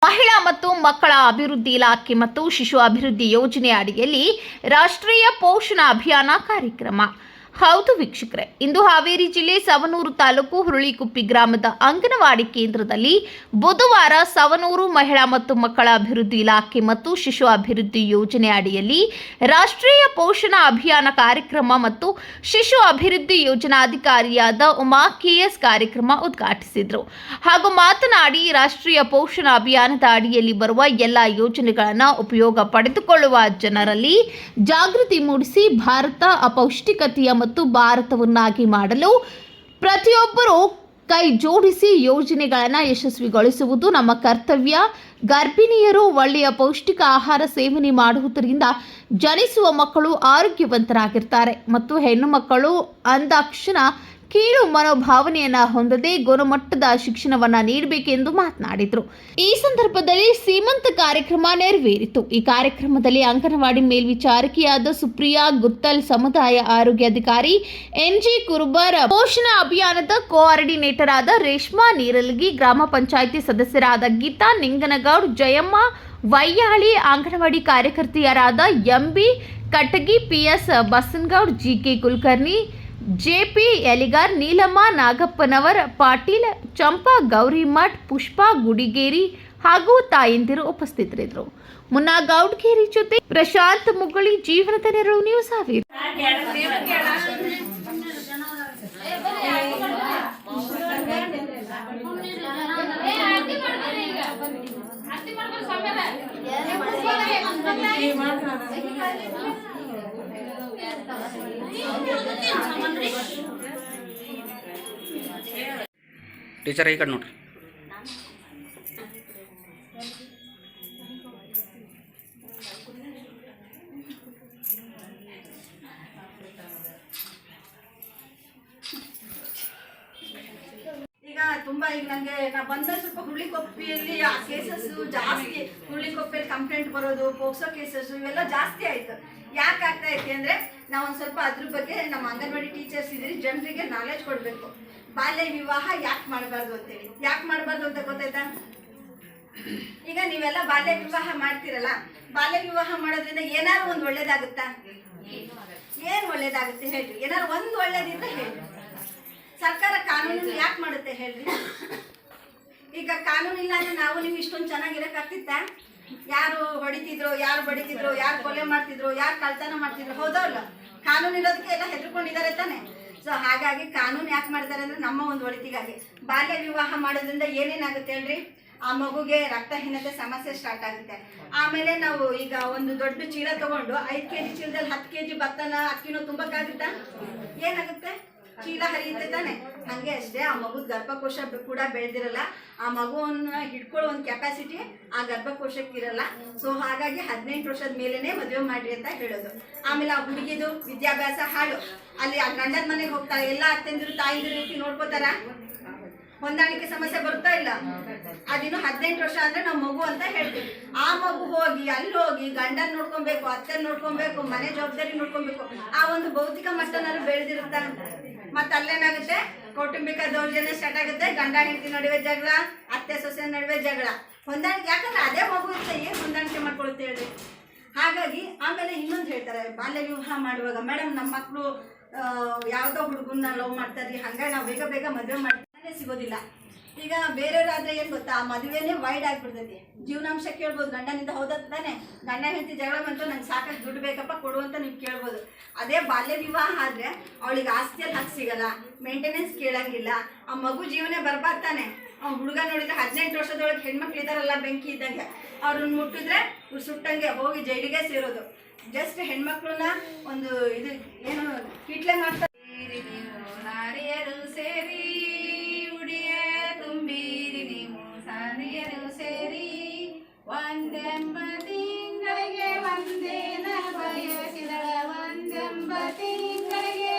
ಮಹಿಳಾ ಮತ್ತು ಮಕ್ಕಳ ಅಭಿವೃದ್ಧಿ ಇಲಾಖೆ ಮತ್ತು ಶಿಶು ಅಭಿವೃದ್ಧಿ ಯೋಜನೆ ಅಡಿಯಲ್ಲಿ ರಾಷ್ಟ್ರೀಯ ಪೋಷಣ ಅಭಿಯಾನ ಕಾರ್ಯಕ್ರಮ. ಹೌದು ವೀಕ್ಷಕರೇ, ಇಂದು ಹಾವೇರಿ ಜಿಲ್ಲೆ ಸವಣೂರು ತಾಲೂಕು ಹುರುಳಿಕುಪ್ಪಿ ಗ್ರಾಮದ ಅಂಗನವಾಡಿ ಕೇಂದ್ರದಲ್ಲಿ ಬುಧವಾರ ಸವಣೂರು ಮಹಿಳಾ ಮತ್ತು ಮಕ್ಕಳ ಅಭಿವೃದ್ಧಿ ಇಲಾಖೆ ಮತ್ತು ಶಿಶು ಅಭಿವೃದ್ಧಿ ಯೋಜನೆ ಅಡಿಯಲ್ಲಿ ರಾಷ್ಟ್ರೀಯ ಪೋಷಣ ಅಭಿಯಾನ ಕಾರ್ಯಕ್ರಮ ಮತ್ತು ಶಿಶು ಅಭಿವೃದ್ಧಿ ಯೋಜನಾಧಿಕಾರಿಯಾದ ಉಮಾ ಕೆಎಸ್ ಕಾರ್ಯಕ್ರಮ ಉದ್ಘಾಟಿಸಿದರು. ಹಾಗೂ ಮಾತನಾಡಿ, ರಾಷ್ಟ್ರೀಯ ಪೋಷಣ ಅಭಿಯಾನದ ಅಡಿಯಲ್ಲಿ ಬರುವ ಎಲ್ಲ ಯೋಜನೆಗಳನ್ನು ಉಪಯೋಗ ಪಡೆದುಕೊಳ್ಳುವ ಜನರಲ್ಲಿ ಜಾಗೃತಿ ಮೂಡಿಸಿ ಭಾರತ ಅಪೌಷ್ಟಿಕತೆಯ ಮತ್ತು ಭಾರತವನ್ನಾಗಿ ಮಾಡಲು ಪ್ರತಿಯೊಬ್ಬರೂ ಕೈ ಜೋಡಿಸಿ ಯೋಜನೆಗಳನ್ನು ಯಶಸ್ವಿಗೊಳಿಸುವುದು ನಮ್ಮ ಕರ್ತವ್ಯ. ಗರ್ಭಿಣಿಯರು ಒಳ್ಳೆಯ ಪೌಷ್ಟಿಕ ಆಹಾರ ಸೇವನೆ ಮಾಡುವುದರಿಂದ ಜನಿಸುವ ಮಕ್ಕಳು ಆರೋಗ್ಯವಂತರಾಗಿರ್ತಾರೆ ಮತ್ತು ಹೆಣ್ಣು ಮಕ್ಕಳು ಅಂದಾಕ್ಷಣ ಕೀಳು ಮನೋಭಾವನೆಯನ್ನು ಹೊಂದದೆ ಗುಣಮಟ್ಟದ ಶಿಕ್ಷಣವನ್ನು ನೀಡಬೇಕೆಂದು ಮಾತನಾಡಿದರು. ಈ ಸಂದರ್ಭದಲ್ಲಿ ಸೀಮಂತ ಕಾರ್ಯಕ್ರಮ ನೆರವೇರಿತು. ಈ ಕಾರ್ಯಕ್ರಮದಲ್ಲಿ ಅಂಗನವಾಡಿ ಮೇಲ್ವಿಚಾರಕಿಯಾದ ಸುಪ್ರಿಯಾ ಗುತ್ತಲ್, ಸಮುದಾಯ ಆರೋಗ್ಯಾಧಿಕಾರಿ ಎನ್ಜಿ ಕುರುಬರ್, ಪೋಷಣ ಅಭಿಯಾನದ ಕೋಆರ್ಡಿನೇಟರ್ ಆದ ರೇಷ್ಮಾ ನೀರಲಗಿ, ಗ್ರಾಮ ಪಂಚಾಯಿತಿ ಸದಸ್ಯರಾದ ಗೀತಾ ನಿಂಗನಗೌಡ್, ಜಯಮ್ಮ ವೈಯಾಳಿ, ಅಂಗನವಾಡಿ ಕಾರ್ಯಕರ್ತೆಯರಾದ MB Katagi, PS Basanagoud, GK Kulkarni, JP Eligar, Neelamma Nagappanavar, Patil, Champa Gaurimath, Pushpa Gudigeri ಹಾಗೂ ತಾಯಂದಿರು ಉಪಸ್ಥಿತರಿದ್ದರು. ಮುನ್ನಾ ಗೌಡ್ಗೇರಿ ಜೊತೆ ಪ್ರಶಾಂತ್ ಮುಗುಳಿ, ಜೀವನದ ನೆರವು ನ್ಯೂಸ್ ಹಾವೇರಿ. ಟೀಚರ್ ಈ ಕಡೆ ನೋಡ್ರಿ. ಈಗ ನನಗೆ ನಾ ಬಂದ ಸ್ವಲ್ಪ ಹುರುಳಿಕೊಪ್ಪಿಯಲ್ಲಿ ಆ ಕೇಸಸ್ ಜಾಸ್ತಿ, ಹುರುಳಿಕೊಪ್ಪಿಯಲ್ಲಿ ಕಂಪ್ಲೇಂಟ್ ಬರೋದು, ಪೋಕ್ಸೋ ಕೇಸಸ್ ಇವೆಲ್ಲ ಜಾಸ್ತಿ ಆಯ್ತು. ಯಾಕೆ ಆಗ್ತಾ ಐತಿ ಅಂದ್ರೆ ನಾವು ಒಂದು ಸ್ವಲ್ಪ ಅದ್ರ ಬಗ್ಗೆ ನಮ್ಮ ಅಂಗನವಾಡಿ ಟೀಚರ್ಸ್ ಇದ್ರಿ ಜನರಿಗೆ ನಾಲೆಜ್ ಕೊಡಬೇಕು. ಬಾಲ್ಯ ವಿವಾಹ ಯಾಕೆ ಮಾಡಬಾರ್ದು ಅಂತೇಳಿ, ಯಾಕೆ ಮಾಡಬಾರ್ದು ಅಂತ ಗೊತ್ತಾಯ್ತಾ? ಈಗ ನೀವೆಲ್ಲ ಬಾಲ್ಯ ವಿವಾಹ ಮಾಡ್ತಿರಲ್ಲ, ಬಾಲ್ಯ ವಿವಾಹ ಮಾಡೋದ್ರಿಂದ ಏನಾದ್ರು ಒಂದು ಒಳ್ಳೇದಾಗುತ್ತಾ? ಏನು ಒಳ್ಳೇದಾಗುತ್ತೆ ಹೇಳ್ರಿ? ಏನಾದ್ರು ಒಂದು ಒಳ್ಳೇದಿದ್ರೆ ಹೇಳ್ರಿ. ಸರ್ಕಾರ ಕಾನೂನು ಯಾಕೆ ಮಾಡುತ್ತೆ ಹೇಳ್ರಿ? ಈಗ ಕಾನೂನು ಇಲ್ಲ ಅಂದ್ರೆ ನಾವು ನೀವು ಇಷ್ಟೊಂದು ಚೆನ್ನಾಗಿರಕ್ಕಾಗ್ತಿತ್ತ? ಯಾರು ಹೊಡಿತಿದ್ರು, ಯಾರು ಬಡಿತಿದ್ರು, ಯಾರು ಕೊಲೆ ಮಾಡ್ತಿದ್ರು, ಯಾರು ಕಳ್ತನ ಮಾಡ್ತಿದ್ರು, ಹೌದಲ್ಲ? ಕಾನೂನು ಇರೋದಕ್ಕೆ ಎಲ್ಲ ಹೆದರ್ಕೊಂಡಿದ್ದಾರೆ ತಾನೆ. ಸೊ ಹಾಗಾಗಿ ಕಾನೂನು ಯಾಕೆ ಮಾಡ್ತಾರೆ ಅಂದ್ರೆ ನಮ್ಮ ಒಂದು ಒಳಿತಿಗಾಗಿ. ಬಾಲ್ಯ ವಿವಾಹ ಮಾಡೋದ್ರಿಂದ ಏನೇನಾಗುತ್ತೆ ಹೇಳ್ರಿ? ಆ ಮಗುಗೆ ರಕ್ತಹೀನತೆ ಸಮಸ್ಯೆ ಸ್ಟಾರ್ಟ್ ಆಗುತ್ತೆ. ಆಮೇಲೆ ನಾವು ಈಗ ಒಂದು ದೊಡ್ಡ ಚೀಲ ತಗೊಂಡು 5 kg ಚೀಲದಲ್ಲಿ 10 kg ಭತ್ತನ ಅಕ್ಕಿನೂ ತುಂಬಕ್ಕಾಗುತ್ತಾ? ಏನಾಗುತ್ತೆ? ಚೀಲ ಹರಿಯುತ್ತೆ ತಾನೆ. ಹಂಗೆ ಅಷ್ಟೇ ಆ ಮಗುದ ಗರ್ಭಕೋಶ ಕೂಡ ಬೆಳೆದಿರಲ್ಲ. ಆ ಮಗುವನ್ನ ಹಿಡ್ಕೊಳ್ಳೋ ಒಂದು ಕೆಪಾಸಿಟಿ ಆ ಗರ್ಭಕೋಶಕ್ಕಿರಲ್ಲ. ಸೊ ಹಾಗಾಗಿ 18 ವರ್ಷದ ಮೇಲೇನೆ ಮದುವೆ ಮಾಡ್ರಿ ಅಂತ ಹೇಳೋದು. ಆಮೇಲೆ ಆ ಹುಡುಗಿದು ವಿದ್ಯಾಭ್ಯಾಸ ಹಾಳು. ಅಲ್ಲಿ ಆ ಗಂಡನ ಮನೆಗೆ ಹೋಗ್ತಾರೆ, ಎಲ್ಲ ಅತ್ತೆಂದಿರು ತಾಯಿಂದಿರು ರೀತಿ ನೋಡ್ಕೋತಾರ? ಹೊಂದಾಣಿಕೆ ಸಮಸ್ಯೆ ಬರ್ತಾ ಇಲ್ಲ. ಅದಿನ್ನು 18 ವರ್ಷ ಅಂದ್ರೆ ನಾವು ಮಗು ಅಂತ ಹೇಳ್ತೀವಿ. ಆ ಮಗು ಹೋಗಿ ಅಲ್ಲಿ ಹೋಗಿ ಗಂಡನ ನೋಡ್ಕೊಬೇಕು, ಅತ್ತೆ ನೋಡ್ಕೊಬೇಕು, ಮನೆ ಜವಾಬ್ದಾರಿ ನೋಡ್ಕೊಬೇಕು. ಆ ಒಂದು ಭೌತಿಕ ಮಟ್ಟನಾದ್ರು ಬೆಳೆದಿರುತ್ತ. ಮತ್ತೆ ಅಲ್ಲೇನಾಗುತ್ತೆ? ಕೌಟುಂಬಿಕ ದೌರ್ಜನ್ಯ ಸ್ಟಾರ್ಟ್ ಆಗುತ್ತೆ. ಗಂಡ ಹೆಂಡತಿ ನಡುವೆ ಜಗಳ, ಅತ್ತೆ ಸೊಸೆ ನಡುವೆ ಜಗಳ. ಹೊಂದಾಣಿಕೆ, ಯಾಕಂದ್ರೆ ಅದೇ ಮಗು ಇರುತ್ತೆ, ಏನು ಹೊಂದಾಣಿಕೆ ಮಾಡ್ಕೊಳುತ್ತೆ ಹೇಳ್ರಿ? ಹಾಗಾಗಿ ಆಮೇಲೆ ಇನ್ನೊಂದು ಹೇಳ್ತಾರೆ, ಬಾಲ್ಯ ವಿವಾಹ ಮಾಡುವಾಗ, ಮೇಡಮ್ ನಮ್ಮ ಮಕ್ಕಳು ಯಾವುದೋ ಹುಡುಗನ್ನ ಲವ್ ಮಾಡ್ತಾರೆ, ಹಂಗಾಗಿ ನಾವು ಬೇಗ ಬೇಗ ಮದುವೆ ಮಾಡ್ತಾನೆ ಸಿಗೋದಿಲ್ಲ. ಈಗ ಬೇರೆಯವರಾದ್ರೆ ಏನು ಗೊತ್ತಾ, ಆ ಮದುವೆನೇ ವೈಡ್ ಆಗಿಬಿಡ್ತೈತಿ. ಜೀವನಾಂಶ ಕೇಳ್ಬೋದು ಗಂಡನಿಂದ, ಹೌದಾನೆ? ಗಂಡ ಹೆಂಡತಿ ಜಗಳ ಬಂತು, ನಂಗೆ ಸಾಕಷ್ಟು ದುಡ್ಡು ಬೇಕಪ್ಪ ಕೊಡು ಅಂತ ನೀವು ಕೇಳ್ಬೋದು. ಅದೇ ಬಾಲ್ಯ ವಿವಾಹ ಆದರೆ ಅವಳಿಗೆ ಆಸ್ತಿಯಲ್ಲಿ ಹಕ್ಕು ಸಿಗಲ್ಲ, ಮೇಂಟೆನೆನ್ಸ್ ಕೇಳಂಗಿಲ್ಲ, ಆ ಮಗು ಜೀವನ ಬರ್ಬಾರ್ತಾನೆ. ಅವ್ನು ಹುಡುಗ ನೋಡಿದ್ರೆ 18 ವರ್ಷದೊಳಗೆ ಹೆಣ್ಮಕ್ಳು ಇದ್ದಾರಲ್ಲ ಬೆಂಕಿ ಇದ್ದಂಗೆ, ಅವ್ರನ್ನ ಮುಟ್ಟಿದ್ರೆ ಸುಟ್ಟಂಗೆ ಹೋಗಿ ಜೈಲಿಗೆ ಸೇರೋದು. ಜಸ್ಟ್ ಹೆಣ್ಮಕ್ಳನ್ನ ಒಂದು ಇದು ಏನು ಕಿಟ್ಲೆ ಮಾಡ್ತಾರೆ. ನಾರಿಯರು ಸೇರಿ ಉಡಿಯ ತುಂಬಿರಿ ನೀವು, ಸಾರಿಯರು ಸೇರಿ ಒಂದೆಂಬ ತಿಂಗಳಿಗೆ ಒಂದೇನ ಬಯಸಿದಳ, ಒಂದೆಂಬ ತಿಂಗಳಿಗೆ